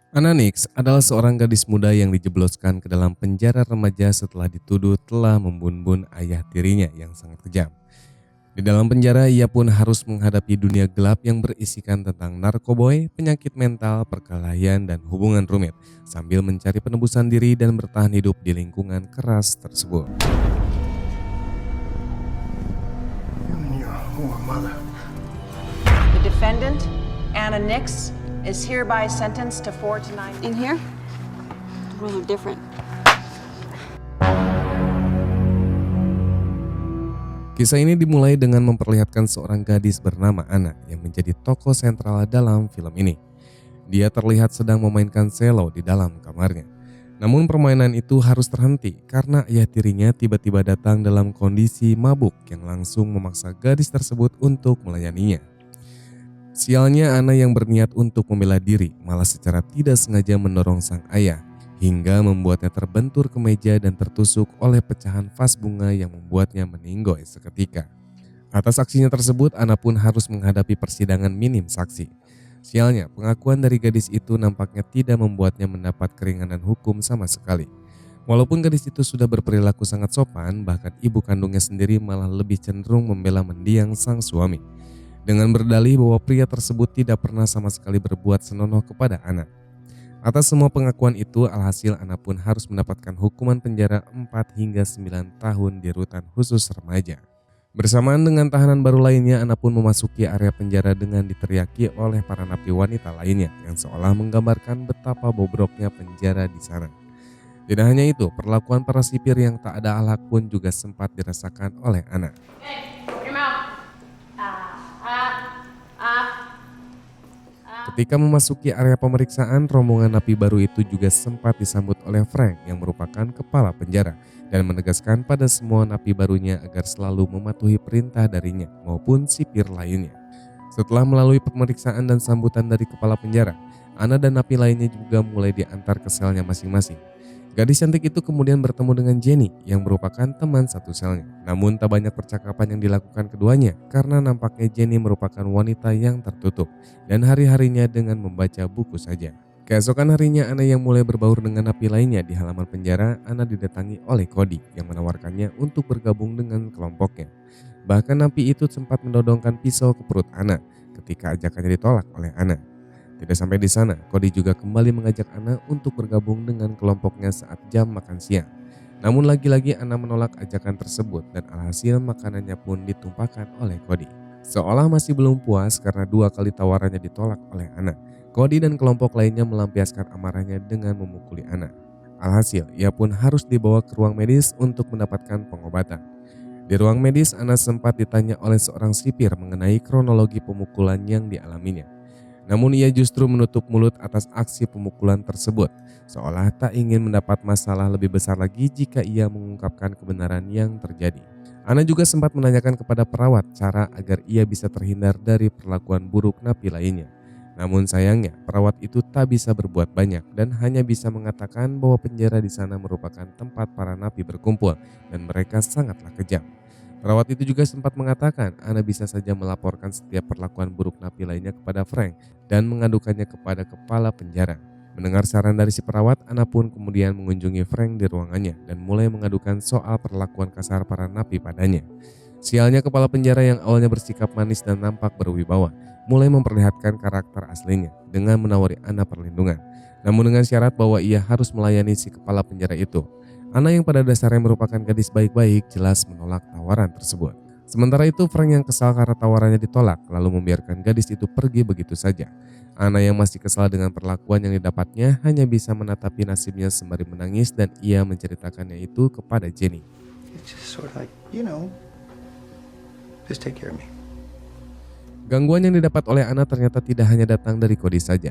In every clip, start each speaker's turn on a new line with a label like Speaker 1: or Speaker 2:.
Speaker 1: Ananix adalah seorang gadis muda yang dijebloskan ke dalam penjara remaja setelah dituduh telah membunuh ayah tirinya yang sangat kejam. Di dalam penjara, ia pun harus menghadapi dunia gelap yang berisikan tentang narkoboy, penyakit mental, perkelahian, dan hubungan rumit, sambil mencari penebusan diri dan bertahan hidup di lingkungan keras tersebut.
Speaker 2: You and your whore mother.
Speaker 3: The defendant, Anna Nix, is hereby sentenced to 4 to 9.
Speaker 4: In here, the rules are different.
Speaker 1: Kisah ini dimulai dengan memperlihatkan seorang gadis bernama Anna yang menjadi tokoh sentral dalam film ini. Dia terlihat sedang memainkan selo di dalam kamarnya. Namun permainan itu harus terhenti karena ayah tirinya tiba-tiba datang dalam kondisi mabuk yang langsung memaksa gadis tersebut untuk melayaninya. Sialnya Anna yang berniat untuk membela diri malah secara tidak sengaja mendorong sang ayah hingga membuatnya terbentur ke meja dan tertusuk oleh pecahan vas bunga yang membuatnya meninggoy seketika. Atas aksinya tersebut, Anna pun harus menghadapi persidangan minim saksi. Sialnya, pengakuan dari gadis itu nampaknya tidak membuatnya mendapat keringanan hukum sama sekali. Walaupun gadis itu sudah berperilaku sangat sopan, bahkan ibu kandungnya sendiri malah lebih cenderung membela mendiang sang suami. Dengan berdalih bahwa pria tersebut tidak pernah sama sekali berbuat senonoh kepada Anna. Atas semua pengakuan itu, alhasil Anna pun harus mendapatkan hukuman penjara 4 hingga 9 tahun di rutan khusus remaja. Bersamaan dengan tahanan baru lainnya, Anna pun memasuki area penjara dengan diteriaki oleh para napi wanita lainnya yang seolah menggambarkan betapa bobroknya penjara di sana. Tidak hanya itu, perlakuan para sipir yang tak ada akhlak pun juga sempat dirasakan oleh Anna. Ketika memasuki area pemeriksaan, rombongan napi baru itu juga sempat disambut oleh Frank yang merupakan kepala penjara dan menegaskan pada semua napi barunya agar selalu mematuhi perintah darinya maupun sipir lainnya. Setelah melalui pemeriksaan dan sambutan dari kepala penjara, Anna dan napi lainnya juga mulai diantar ke selnya masing-masing. Gadis cantik itu kemudian bertemu dengan Jenny yang merupakan teman satu selnya. Namun tak banyak percakapan yang dilakukan keduanya karena nampaknya Jenny merupakan wanita yang tertutup dan hari-harinya dengan membaca buku saja. Keesokan harinya, Anna yang mulai berbaur dengan napi lainnya di halaman penjara, Anna didatangi oleh Cody yang menawarkannya untuk bergabung dengan kelompoknya. Bahkan napi itu sempat mendodongkan pisau ke perut Anna ketika ajakannya ditolak oleh Anna. Tidak sampai di sana, Cody juga kembali mengajak Anna untuk bergabung dengan kelompoknya saat jam makan siang. Namun lagi-lagi Anna menolak ajakan tersebut dan alhasil makanannya pun ditumpahkan oleh Cody. Seolah masih belum puas karena 2 kali tawarannya ditolak oleh Anna, Cody dan kelompok lainnya melampiaskan amarahnya dengan memukuli Anna. Alhasil, ia pun harus dibawa ke ruang medis untuk mendapatkan pengobatan. Di ruang medis, Anna sempat ditanya oleh seorang sipir mengenai kronologi pemukulan yang dialaminya. Namun ia justru menutup mulut atas aksi pemukulan tersebut, seolah tak ingin mendapat masalah lebih besar lagi jika ia mengungkapkan kebenaran yang terjadi. Anna juga sempat menanyakan kepada perawat cara agar ia bisa terhindar dari perlakuan buruk napi lainnya. Namun sayangnya, perawat itu tak bisa berbuat banyak dan hanya bisa mengatakan bahwa penjara di sana merupakan tempat para napi berkumpul dan mereka sangatlah kejam. Perawat itu juga sempat mengatakan Anna bisa saja melaporkan setiap perlakuan buruk napi lainnya kepada Frank dan mengadukannya kepada kepala penjara. Mendengar saran dari si perawat, Anna pun kemudian mengunjungi Frank di ruangannya dan mulai mengadukan soal perlakuan kasar para napi padanya. Sialnya, kepala penjara yang awalnya bersikap manis dan nampak berwibawa mulai memperlihatkan karakter aslinya dengan menawari Anna perlindungan. Namun dengan syarat bahwa ia harus melayani si kepala penjara itu. Anna yang pada dasarnya merupakan gadis baik-baik jelas menolak tawaran tersebut. Sementara itu, Frank yang kesal karena tawarannya ditolak lalu membiarkan gadis itu pergi begitu saja. Anna yang masih kesal dengan perlakuan yang didapatnya hanya bisa menatapi nasibnya sembari menangis dan ia menceritakannya itu kepada Jenny.
Speaker 2: It's just sort of like, just take care of me.
Speaker 1: Gangguan yang didapat oleh Anna ternyata tidak hanya datang dari Cody saja.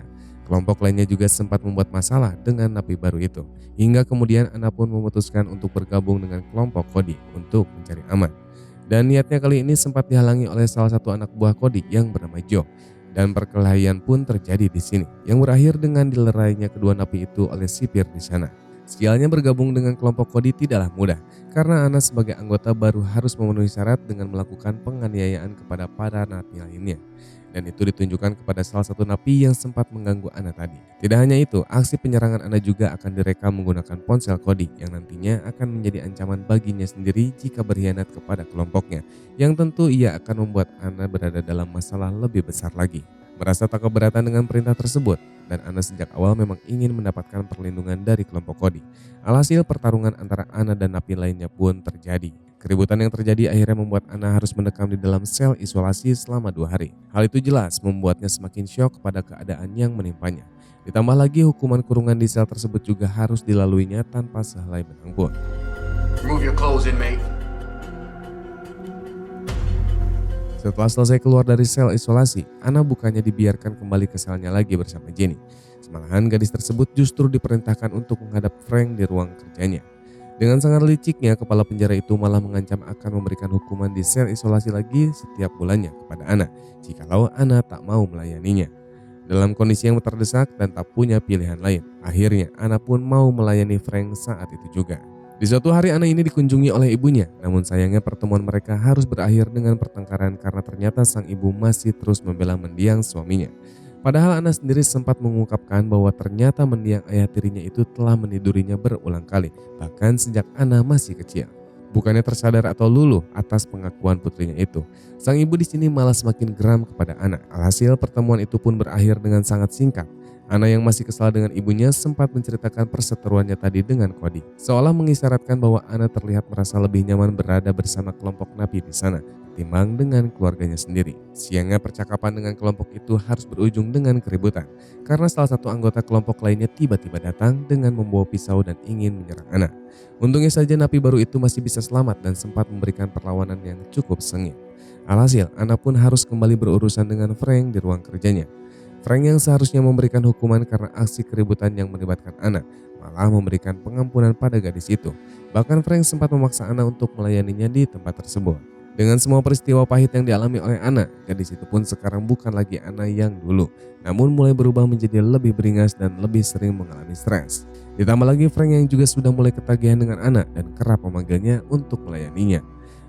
Speaker 1: Kelompok lainnya juga sempat membuat masalah dengan napi baru itu. Hingga kemudian Anna pun memutuskan untuk bergabung dengan kelompok Cody untuk mencari aman. Dan niatnya kali ini sempat dihalangi oleh salah satu anak buah Cody yang bernama Joe. Dan perkelahian pun terjadi di sini, yang berakhir dengan dilerainya kedua napi itu oleh sipir di sana. Sialnya, bergabung dengan kelompok Cody tidaklah mudah, karena Anna sebagai anggota baru harus memenuhi syarat dengan melakukan penganiayaan kepada para napi lainnya. dan itu ditunjukkan kepada salah satu napi yang sempat mengganggu Ana tadi. Tidak hanya itu, aksi penyerangan Ana juga akan direkam menggunakan ponsel Cody yang nantinya akan menjadi ancaman baginya sendiri jika berkhianat kepada kelompoknya, yang tentu ia akan membuat Ana berada dalam masalah lebih besar lagi. Merasa tak keberatan dengan perintah tersebut, dan Ana sejak awal memang ingin mendapatkan perlindungan dari kelompok Cody. Alhasil pertarungan antara Ana dan napi lainnya pun terjadi. Keributan yang terjadi akhirnya membuat Ana harus mendekam di dalam sel isolasi selama 2 hari. Hal itu jelas membuatnya semakin syok pada keadaan yang menimpanya. Ditambah lagi hukuman kurungan di sel tersebut juga harus dilaluinya tanpa sehelai benang pun.
Speaker 2: Remove your clothes, inmate.
Speaker 1: Setelah selesai keluar dari sel isolasi, Ana bukannya dibiarkan kembali ke selnya lagi bersama Jenny. Malahan gadis tersebut justru diperintahkan untuk menghadap Frank di ruang kerjanya. Dengan sangat liciknya, kepala penjara itu malah mengancam akan memberikan hukuman di sel isolasi lagi setiap bulannya kepada Ana, jikalau Ana tak mau melayaninya. Dalam kondisi yang terdesak dan tak punya pilihan lain, akhirnya Ana pun mau melayani Frank saat itu juga. Di suatu hari Ana ini dikunjungi oleh ibunya, namun sayangnya pertemuan mereka harus berakhir dengan pertengkaran karena ternyata sang ibu masih terus membela mendiang suaminya. Padahal Ana sendiri sempat mengungkapkan bahwa ternyata mendiang ayah tirinya itu telah menidurinya berulang kali, bahkan sejak Ana masih kecil. Bukannya tersadar atau luluh atas pengakuan putrinya itu, sang ibu di sini malah semakin geram kepada Ana. Alhasil pertemuan itu pun berakhir dengan sangat singkat. Ana yang masih kesal dengan ibunya sempat menceritakan perseteruannya tadi dengan Cody, seolah mengisyaratkan bahwa Ana terlihat merasa lebih nyaman berada bersama kelompok napi di sana ketimbang dengan keluarganya sendiri. Siangnya percakapan dengan kelompok itu harus berujung dengan keributan karena salah satu anggota kelompok lainnya tiba-tiba datang dengan membawa pisau dan ingin menyerang Ana. Untungnya saja napi baru itu masih bisa selamat dan sempat memberikan perlawanan yang cukup sengit. Alhasil Ana pun harus kembali berurusan dengan Frank di ruang kerjanya. Frank yang seharusnya memberikan hukuman karena aksi keributan yang melibatkan Ana, malah memberikan pengampunan pada gadis itu. Bahkan Frank sempat memaksa Ana untuk melayaninya di tempat tersebut. Dengan semua peristiwa pahit yang dialami oleh Ana, gadis itu pun sekarang bukan lagi Ana yang dulu, namun mulai berubah menjadi lebih beringas dan lebih sering mengalami stres. Ditambah lagi Frank yang juga sudah mulai ketagihan dengan Ana dan kerap memanggilnya untuk melayaninya.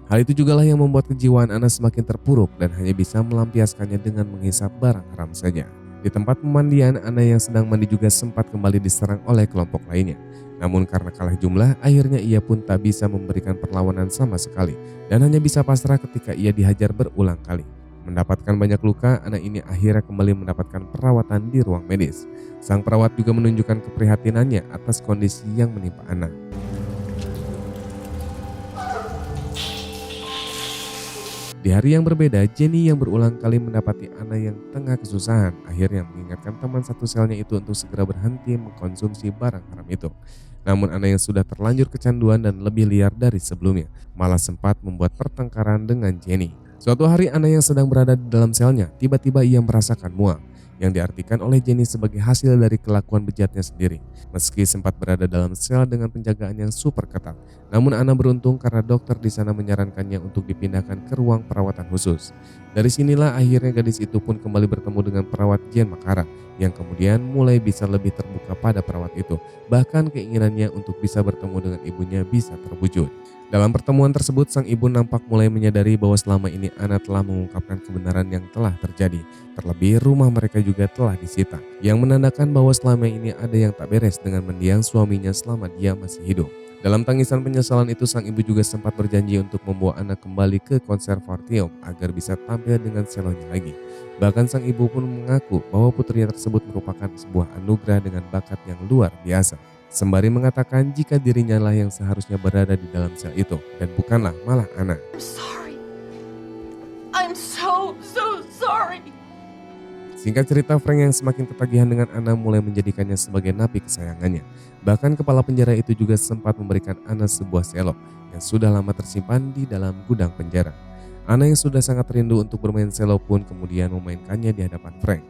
Speaker 1: Hal itu juga lah yang membuat kejiwaan Ana semakin terpuruk dan hanya bisa melampiaskannya dengan menghisap barang haram saja. Di tempat pemandian, Ana yang sedang mandi juga sempat kembali diserang oleh kelompok lainnya. Namun karena kalah jumlah, akhirnya ia pun tak bisa memberikan perlawanan sama sekali dan hanya bisa pasrah ketika ia dihajar berulang kali. Mendapatkan banyak luka, Ana ini akhirnya kembali mendapatkan perawatan di ruang medis. Sang perawat juga menunjukkan keprihatinannya atas kondisi yang menimpa Ana. Di hari yang berbeda, Jenny yang berulang kali mendapati Ana yang tengah kesusahan akhirnya mengingatkan teman satu selnya itu untuk segera berhenti mengkonsumsi barang haram itu. Namun Ana yang sudah terlanjur kecanduan dan lebih liar dari sebelumnya, malah sempat membuat pertengkaran dengan Jenny. Suatu hari Ana yang sedang berada di dalam selnya, tiba-tiba ia merasakan mual, yang diartikan oleh Jenny sebagai hasil dari kelakuan bejatnya sendiri. Meski sempat berada dalam sel dengan penjagaan yang super ketat, namun Ana beruntung karena dokter di sana menyarankannya untuk dipindahkan ke ruang perawatan khusus. Dari sinilah akhirnya gadis itu pun kembali bertemu dengan perawat Jen Makara, yang kemudian mulai bisa lebih terbuka pada perawat itu. Bahkan keinginannya untuk bisa bertemu dengan ibunya bisa terwujud. Dalam pertemuan tersebut, sang ibu nampak mulai menyadari bahwa selama ini Ana telah mengungkapkan kebenaran yang telah terjadi. Terlebih rumah mereka juga telah disita, yang menandakan bahwa selama ini ada yang tak beres dengan mendiang suaminya selama dia masih hidup. Dalam tangisan penyesalan itu, sang ibu juga sempat berjanji untuk membawa Ana kembali ke konservatorium agar bisa tampil dengan selonya lagi. Bahkan sang ibu pun mengaku bahwa putrinya tersebut merupakan sebuah anugerah dengan bakat yang luar biasa. Sembari mengatakan jika dirinya lah yang seharusnya berada di dalam sel itu dan bukanlah malah Ana.
Speaker 4: I'm sorry. I'm so sorry.
Speaker 1: Singkat cerita, Frank yang semakin ketagihan dengan Ana mulai menjadikannya sebagai napi kesayangannya. Bahkan kepala penjara itu juga sempat memberikan Ana sebuah selop yang sudah lama tersimpan di dalam gudang penjara. Ana yang sudah sangat rindu untuk bermain selop pun kemudian memainkannya di hadapan Frank.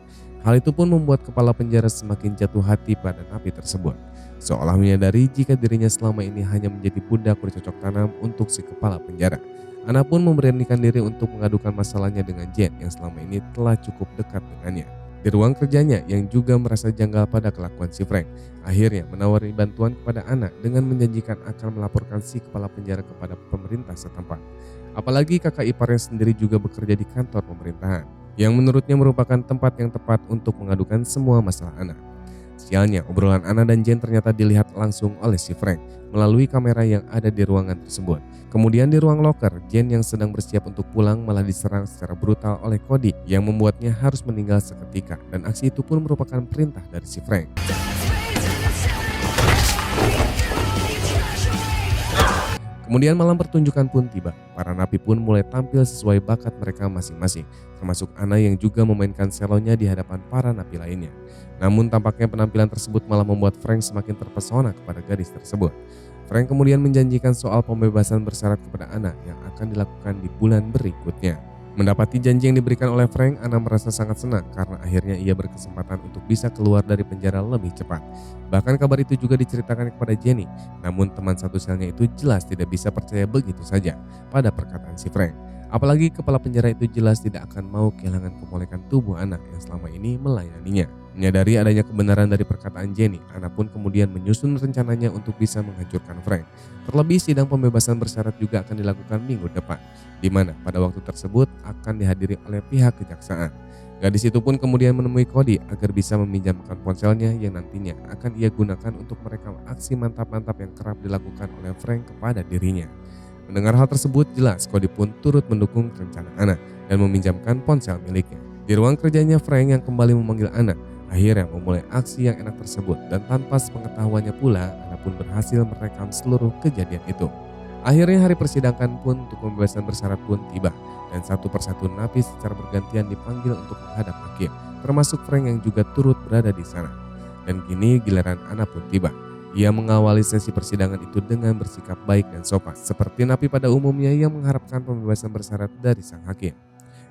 Speaker 1: Hal itu pun membuat kepala penjara semakin jatuh hati pada napi tersebut. Seolah menyadari jika dirinya selama ini hanya menjadi budak bercocok tanam untuk si kepala penjara. Ana pun memberanikan diri untuk mengadukan masalahnya dengan Jen yang selama ini telah cukup dekat dengannya. Di ruang kerjanya yang juga merasa janggal pada kelakuan si Frank, akhirnya menawari bantuan kepada Ana dengan menjanjikan akan melaporkan si kepala penjara kepada pemerintah setempat. Apalagi kakak iparnya sendiri juga bekerja di kantor pemerintahan. yang menurutnya merupakan tempat yang tepat untuk mengadukan semua masalah Anna. Sialnya, obrolan Anna dan Jane ternyata dilihat langsung oleh si Frank melalui kamera yang ada di ruangan tersebut. Kemudian di ruang locker, Jane yang sedang bersiap untuk pulang malah diserang secara brutal oleh Cody yang membuatnya harus meninggal seketika, dan aksi itu pun merupakan perintah dari si Frank. Kemudian malam pertunjukan pun tiba. Para napi pun mulai tampil sesuai bakat mereka masing-masing, termasuk Anna yang juga memainkan selonya di hadapan para napi lainnya. Namun tampaknya penampilan tersebut malah membuat Frank semakin terpesona kepada gadis tersebut. Frank kemudian menjanjikan soal pembebasan bersyarat kepada Anna yang akan dilakukan di bulan berikutnya. Mendapati janji yang diberikan oleh Frank, Anna merasa sangat senang karena akhirnya ia berkesempatan untuk bisa keluar dari penjara lebih cepat. Bahkan kabar itu juga diceritakan kepada Jenny, namun teman satu selnya itu jelas tidak bisa percaya begitu saja pada perkataan si Frank. Apalagi kepala penjara itu jelas tidak akan mau kehilangan kemolekan tubuh Anna yang selama ini melayaninya. Menyadari adanya kebenaran dari perkataan Jenny, Anna pun kemudian menyusun rencananya untuk bisa menghancurkan Frank. Terlebih sidang pembebasan bersyarat juga akan dilakukan minggu depan, di mana pada waktu tersebut akan dihadiri oleh pihak kejaksaan. Gadis itu pun kemudian menemui Cody agar bisa meminjamkan ponselnya yang nantinya akan ia gunakan untuk merekam aksi mantap-mantap yang kerap dilakukan oleh Frank kepada dirinya. Mendengar hal tersebut, jelas Cody pun turut mendukung rencana Anna dan meminjamkan ponsel miliknya. Di ruang kerjanya, Frank yang kembali memanggil Anna akhirnya memulai aksi yang enak tersebut, dan tanpa sepengetahuannya pula, Anna pun berhasil merekam seluruh kejadian itu. Akhirnya hari persidangan pun untuk pembebasan bersyarat pun tiba, dan satu persatu napi secara bergantian dipanggil untuk menghadap hakim, termasuk Frank yang juga turut berada di sana. Dan kini giliran Anna pun tiba. Ia mengawali sesi persidangan itu dengan bersikap baik dan sopan, seperti napi pada umumnya yang mengharapkan pembebasan bersyarat dari sang hakim.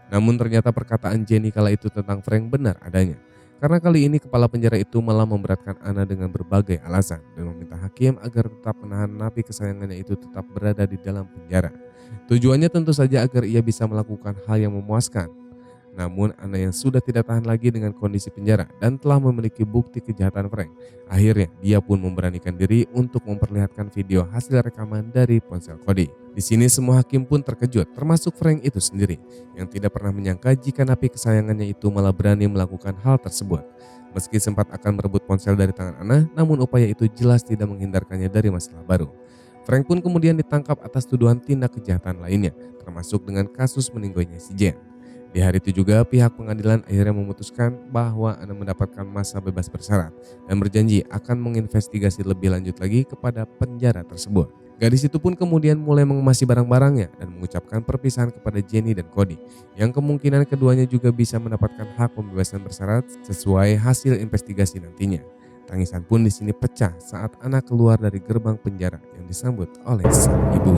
Speaker 1: Namun ternyata perkataan Jenny kala itu tentang Frank benar adanya. Karena kali ini kepala penjara itu malah memberatkan Anna dengan berbagai alasan dan meminta hakim agar tetap menahan napi kesayangannya itu tetap berada di dalam penjara. Tujuannya tentu saja agar ia bisa melakukan hal yang memuaskan. Namun Anna yang sudah tidak tahan lagi dengan kondisi penjara dan telah memiliki bukti kejahatan Frank, akhirnya dia pun memberanikan diri untuk memperlihatkan video hasil rekaman dari ponsel Cody. Di sini semua hakim pun terkejut, termasuk Frank itu sendiri, yang tidak pernah menyangka jika napi kesayangannya itu malah berani melakukan hal tersebut. Meski sempat akan merebut ponsel dari tangan Anna, namun upaya itu jelas tidak menghindarkannya dari masalah baru. Frank pun kemudian ditangkap atas tuduhan tindak kejahatan lainnya, termasuk dengan kasus meninggoynya si Jane. Di hari itu juga pihak pengadilan akhirnya memutuskan bahwa Anna mendapatkan masa bebas bersyarat dan berjanji akan menginvestigasi lebih lanjut lagi kepada penjara tersebut. Gadis itu pun kemudian mulai mengemasi barang-barangnya dan mengucapkan perpisahan kepada Jenny dan Cody, yang kemungkinan keduanya juga bisa mendapatkan hak pembebasan bersyarat sesuai hasil investigasi nantinya. Tangisan pun di sini pecah saat Anna keluar dari gerbang penjara yang disambut oleh sang ibu.